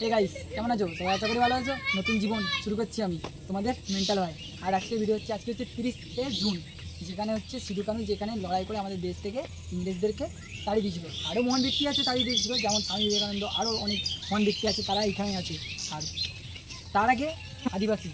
Hey guys, কেমন আছো? সবাই আশা করি ভালো আছো। নতুন জীবন শুরু করছি আমি, তোমাদের মেন্টাল ভাই। আর আজকের ভিডিও হচ্ছে 30শে জুন, যেখানে হচ্ছে সিধু কানু যেখানে লড়াই করে আমাদের দেশ থেকে ইংরেজদেরকে তাড়িয়ে দিয়েছিল। আরও মহান ব্যক্তি আছে তাড়িয়ে দিয়েছিল, যেমন স্বামী বিবেকানন্দ, আরও অনেক মহান ব্যক্তি আছে, তারা এখানে আছে। আর তার আগে আদিবাসী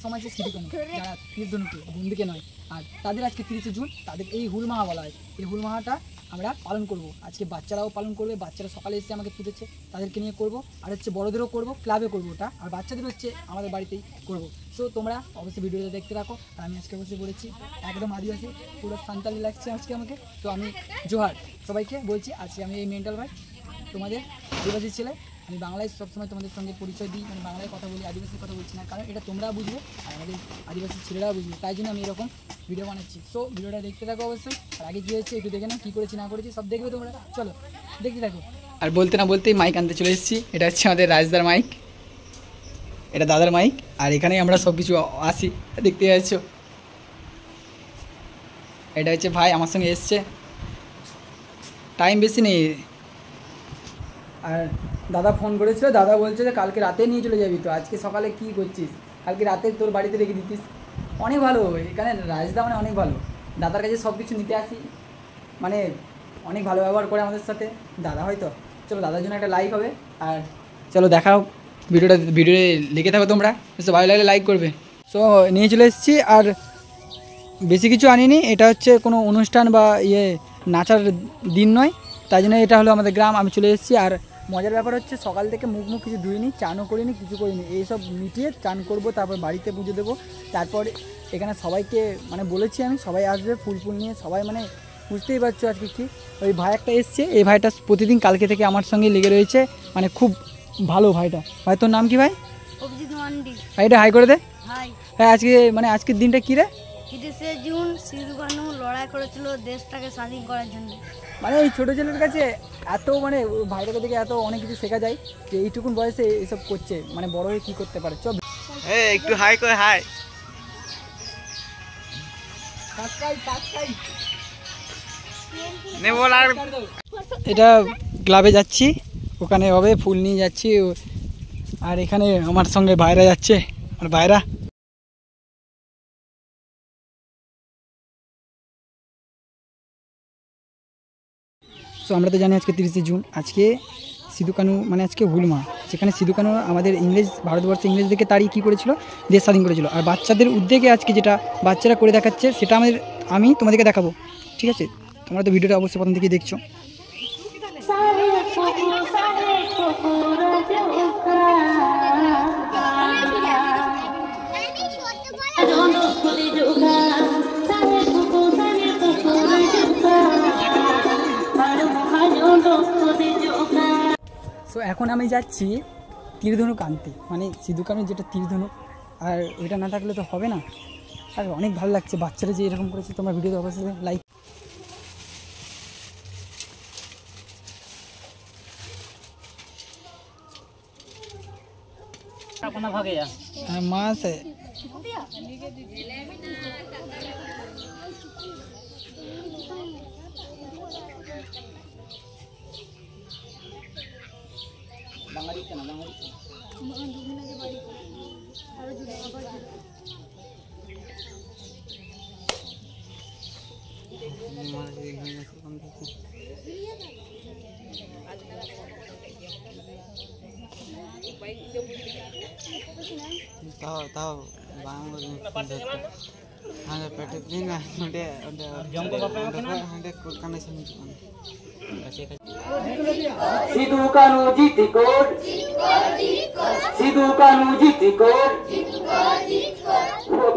সমাজে সিধু কানু, যারা তীরধনুকে বন্ধুকে নয়। আর তাদের আজকে 30শে জুন, তাদের এই হুল মাহা বলা হয়। এই হুল মাহাটা আমরা পালন করব। আজকে বাচ্চারাও পালন করবে, বাচ্চারা সকালে এসে আমাকে তুলেছে, তাদেরকে নিয়ে করব। আর হচ্ছে বড়োদেরও করব, ক্লাবে করবো ওটা। আর বাচ্চাদের হচ্ছে আমাদের বাড়িতেই করব। সো তোমরা অবশ্যই ভিডিওটা দেখতে রাখো। আর আমি আজকে বসে পড়েছি একদম আদিবাসী, পুরো সান্তালি লাগছে আজকে আমাকে। তো আমি জোহার সবাইকে বলছি। আজকে আমি এই মেন্টাল ভাই, তোমাদের আদিবাসী ছেলে। আমি বাংলায় সবসময় তোমাদের সঙ্গে পরিচয় দিই, মানে বাংলায় কথা বলি, আদিবাসীর কথা বলছি না, কারণ এটা তোমরা বুঝবে আর আমাদের আদিবাসী ছেলেরাও বুঝবে, তাই জন্য আমি এরকম ভিডিও বানাচ্ছি। সো ভিডিওটা দেখতে থাকো অবশ্যই। আর আগে কী হচ্ছে একটু দেখে নাও, কী করেছি না করেছি সব দেখবে তোমরা। চলো দেখতে থাকো। আর বলতে না বলতেই মাইক আনতে চলে এসেছি। এটা হচ্ছে আমাদের রাজদার মাইক, এটা দাদার মাইক। আর এখানেই আমরা সব কিছু আসি, দেখতে পাচ্ছ। এটা হচ্ছে ভাই আমার সঙ্গে এসছে, টাইম বেশি নেই। আর দাদা ফোন করেছিল, দাদা বলছে যে কালকে রাতে নিয়ে চলে যাবি। তো আজকে সকালে কী করছিস? কালকে রাতে তোর বাড়িতে রেখে দিতিস। অনেক ভালো এখানে রাজদা, মানে অনেক ভালো। দাদার কাছে সব কিছু নিতে আসি, মানে অনেক ভালো ব্যবহার করে আমাদের সাথে দাদা। হয়তো চলো দাদার জন্য একটা লাইক হবে। আর চলো দেখাও ভিডিওতে লিখে থাকো তোমরা, ভালো লাগলে লাইক করবে। সো নিয়ে চলে এসেছি। আর বেশি কিছু আনিনি, এটা হচ্ছে কোনো অনুষ্ঠান বা নাচার দিন নয়, তাই জন্য এটা হলো আমাদের গ্রাম। আমি চলে এসেছি। আর মজার ব্যাপার হচ্ছে সকাল থেকে মুখ কিছু ধুইনি, চানও করিনি, কিছু করিনি। এইসব মিটিয়ে চান করব, তারপর বাড়িতে পুজো দেবো। তারপর এখানে সবাইকে মানে বলেছি আমি, সবাই আসবে ফুল নিয়ে, সবাই মানে বুঝতেই পারছো আজকে কি। ওই ভাই একটা এসছে, এই ভাইটা প্রতিদিন কালকে থেকে আমার সঙ্গে লেগে রয়েছে, মানে খুব ভালো ভাইটা। ভাই তোর নাম কি ভাই? অভিজিৎ মান্ডি। ভাইটা হাই করে দে। হাই। হ্যাঁ, আজকের দিনটা কী রে? 30শে জুন সিধু কানু লড়াই করেছিল দেশটাকে স্বাধীন করার জন্য। মানে এই ছোটো ছেলের কাছে এত, মানে ভাইটাকে দেখে এত অনেক কিছু শেখা যায়, যে এইটুকুন বয়সে এসব করছে, মানে বড় হয়ে কী করতে পারে। চল একটু হাই করে হাই। এটা ক্লাবে যাচ্ছি, ওখানে হবে ফুল নিয়ে যাচ্ছি। আর এখানে আমার সঙ্গে ভাইরা যাচ্ছে, আর ভাইরা তো আমরা তো জানি আজকে 30শে জুন, আজকে সিধু কানু, মানে আজকে হুল মাহা, যেখানে সিধু কানু আমাদের ভারতবর্ষে ইংরেজদেরকে তাড়িয়ে কী করেছিল, দেশ স্বাধীন করেছিল। আর বাচ্চাদের উদ্যোগে আজকে যেটা বাচ্চারা করে দেখাচ্ছে, সেটা আমি তোমাদেরকে দেখাবো। ঠিক আছে, তোমরা তো ভিডিওটা অবশ্যই প্রথম থেকেই দেখছো। সো এখন আমি যাচ্ছি তীরধনুক আনতে, মানে সিধু কানুর যেটা তীরধনুক, আর ওইটা না থাকলে তো হবে না। আর অনেক ভালো লাগছে বাচ্চারা যে এরকম করেছে। তোমরা ভিডিওতে অবশ্যই লাইক। মাছ তাও বাংলা পেটের দিন কানেকশন। সিধু কানু জিতি কোড, সিধু কানু জিতি কোড,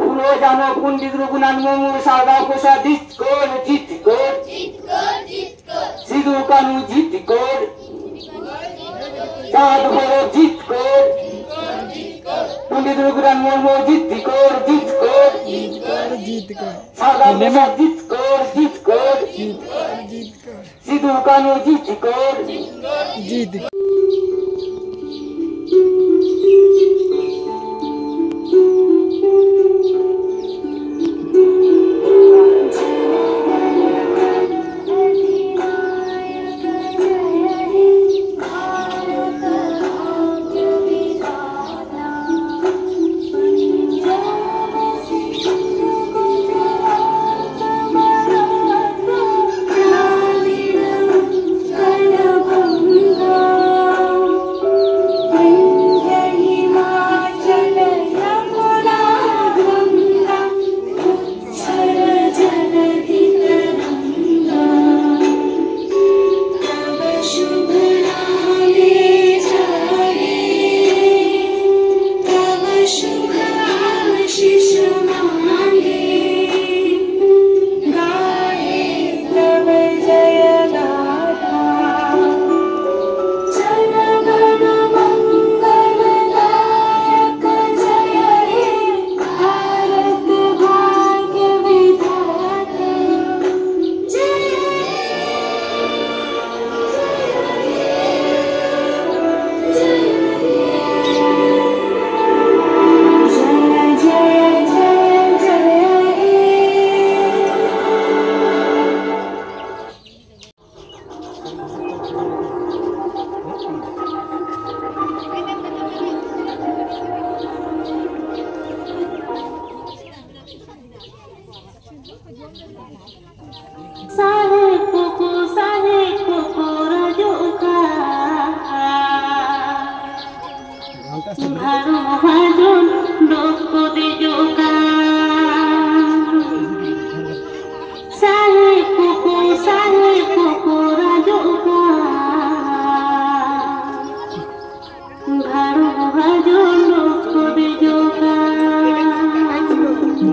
ফুলো জানো পণ্ডিত রঘুনাথ মুর্মু সাদা পোষা জিত কোড, জিতি কোড, সিধু কানু জিতি কোড, চাঁদ বড় জিত কোড, পণ্ডিত রঘুনাথ মুর্মু জিতি কোড, জিত কোড, সাদা পোষা জিত কোড, জিত কোড, সিধু কানু জিতি কোড, জিত।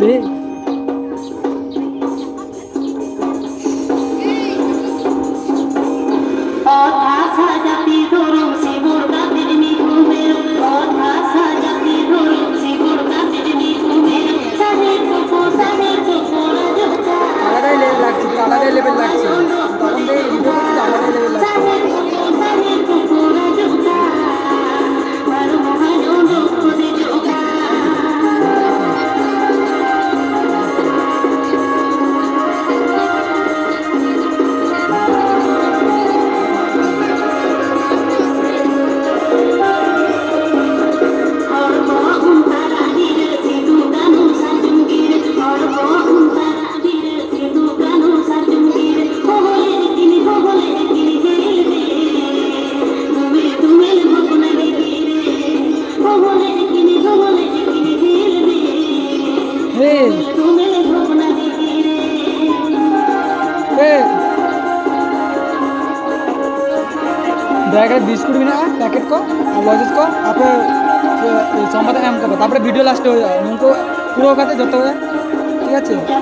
দে আলাদাই লেভেল লাগছে, পুরো আলাদাই লেভেল লাগছে। তখন থেকে ভিডিও করছি তো আলাদাই লেভেল লাগছে। बैग बिस्कुट भी ना पैकेट को और लॉजेस को आप संबाद एम करो तापर वीडियो लास्ट हो जाए उनको पूरा खाते जो है ठीक है।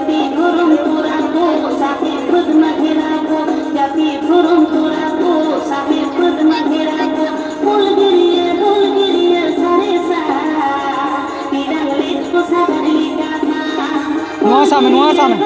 नुआ सामे तो सामे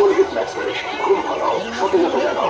Colgate Max Fresh, Grumhalaus, Schottelato.